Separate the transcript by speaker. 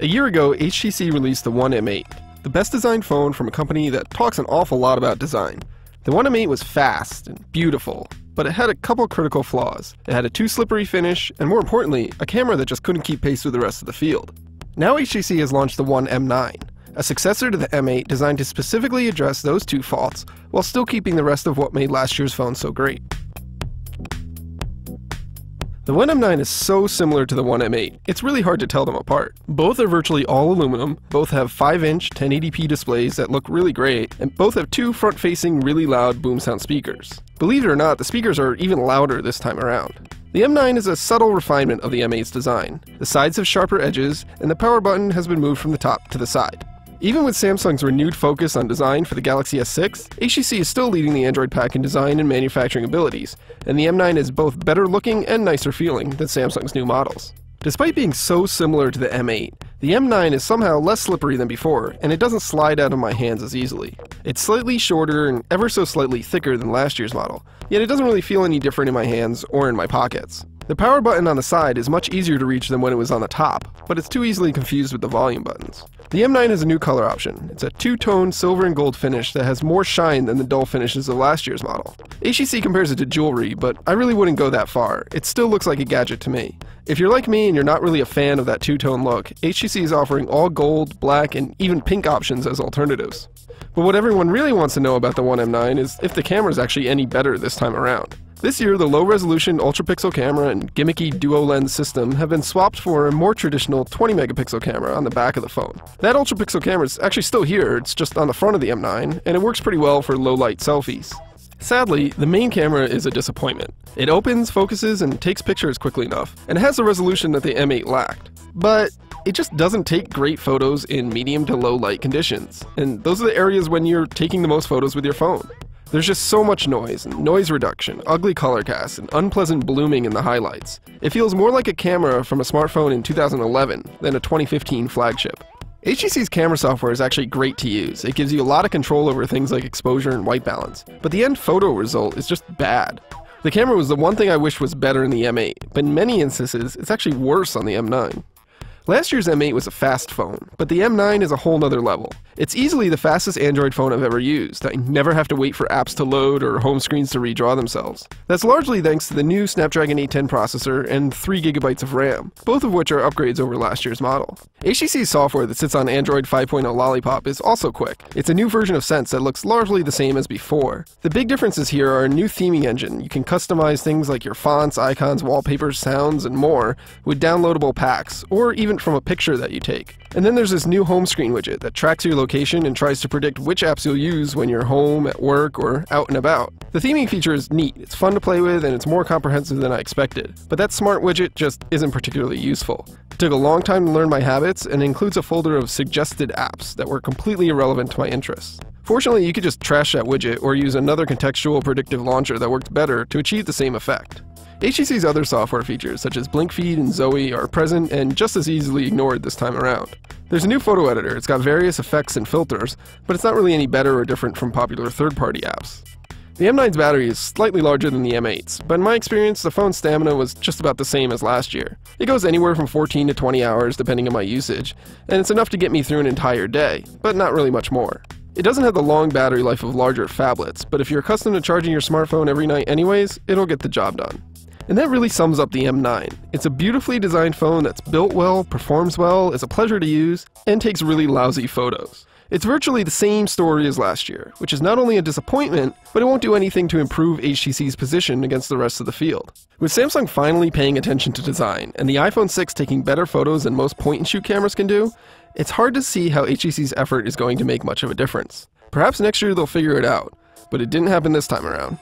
Speaker 1: A year ago, HTC released the One M8, the best designed phone from a company that talks an awful lot about design. The One M8 was fast and beautiful, but it had a couple critical flaws. It had a too slippery finish, and more importantly, a camera that just couldn't keep pace with the rest of the field. Now HTC has launched the One M9, a successor to the M8 designed to specifically address those two faults, while still keeping the rest of what made last year's phone so great. The One M9 is so similar to the One M8, it's really hard to tell them apart. Both are virtually all aluminum, both have 5-inch 1080p displays that look really great, and both have two front-facing really loud boom sound speakers. Believe it or not, the speakers are even louder this time around. The M9 is a subtle refinement of the M8's design. The sides have sharper edges, and the power button has been moved from the top to the side. Even with Samsung's renewed focus on design for the Galaxy S6, HTC is still leading the Android pack in design and manufacturing abilities, and the M9 is both better looking and nicer feeling than Samsung's new models. Despite being so similar to the M8, the M9 is somehow less slippery than before, and it doesn't slide out of my hands as easily. It's slightly shorter and ever so slightly thicker than last year's model, yet it doesn't really feel any different in my hands or in my pockets. The power button on the side is much easier to reach than when it was on the top, but it's too easily confused with the volume buttons. The M9 has a new color option. It's a two-tone silver and gold finish that has more shine than the dull finishes of last year's model. HTC compares it to jewelry, but I really wouldn't go that far. It still looks like a gadget to me. If you're like me and you're not really a fan of that two-tone look, HTC is offering all gold, black, and even pink options as alternatives. But what everyone really wants to know about the One M9 is if the camera is actually any better this time around. This year, the low-resolution ultra-pixel camera and gimmicky duo-lens system have been swapped for a more traditional 20-megapixel camera on the back of the phone. That ultra-pixel camera is actually still here, it's just on the front of the M9, and it works pretty well for low-light selfies. Sadly, the main camera is a disappointment. It opens, focuses, and takes pictures quickly enough, and has the resolution that the M8 lacked. But it just doesn't take great photos in medium to low light conditions, and those are the areas when you're taking the most photos with your phone. There's just so much noise, and noise reduction, ugly color casts, and unpleasant blooming in the highlights. It feels more like a camera from a smartphone in 2011 than a 2015 flagship. HTC's camera software is actually great to use. It gives you a lot of control over things like exposure and white balance, but the end photo result is just bad. The camera was the one thing I wish was better in the M8, but in many instances, it's actually worse on the M9. Last year's M8 was a fast phone, but the M9 is a whole nother level. It's easily the fastest Android phone I've ever used. I never have to wait for apps to load or home screens to redraw themselves. That's largely thanks to the new Snapdragon 810 processor and 3GB of RAM, both of which are upgrades over last year's model. HTC's software that sits on Android 5.0 Lollipop is also quick. It's a new version of Sense that looks largely the same as before. The big differences here are a new theming engine. You can customize things like your fonts, icons, wallpapers, sounds, and more with downloadable packs, or even from a picture that you take. And then there's this new home screen widget that tracks your location and tries to predict which apps you'll use when you're home, at work, or out and about. The theming feature is neat, it's fun to play with, and it's more comprehensive than I expected. But that smart widget just isn't particularly useful. It took a long time to learn my habits, and includes a folder of suggested apps that were completely irrelevant to my interests. Fortunately, you could just trash that widget or use another contextual predictive launcher that worked better to achieve the same effect. HTC's other software features, such as BlinkFeed and Zoe, are present and just as easily ignored this time around. There's a new photo editor, it's got various effects and filters, but it's not really any better or different from popular third-party apps. The M9's battery is slightly larger than the M8's, but in my experience, the phone's stamina was just about the same as last year. It goes anywhere from 14 to 20 hours depending on my usage, and it's enough to get me through an entire day, but not really much more. It doesn't have the long battery life of larger phablets, but if you're accustomed to charging your smartphone every night anyways, it'll get the job done. And that really sums up the M9. It's a beautifully designed phone that's built well, performs well, is a pleasure to use, and takes really lousy photos. It's virtually the same story as last year, which is not only a disappointment, but it won't do anything to improve HTC's position against the rest of the field. With Samsung finally paying attention to design, and the iPhone 6 taking better photos than most point-and-shoot cameras can do, it's hard to see how HTC's effort is going to make much of a difference. Perhaps next year they'll figure it out, but it didn't happen this time around.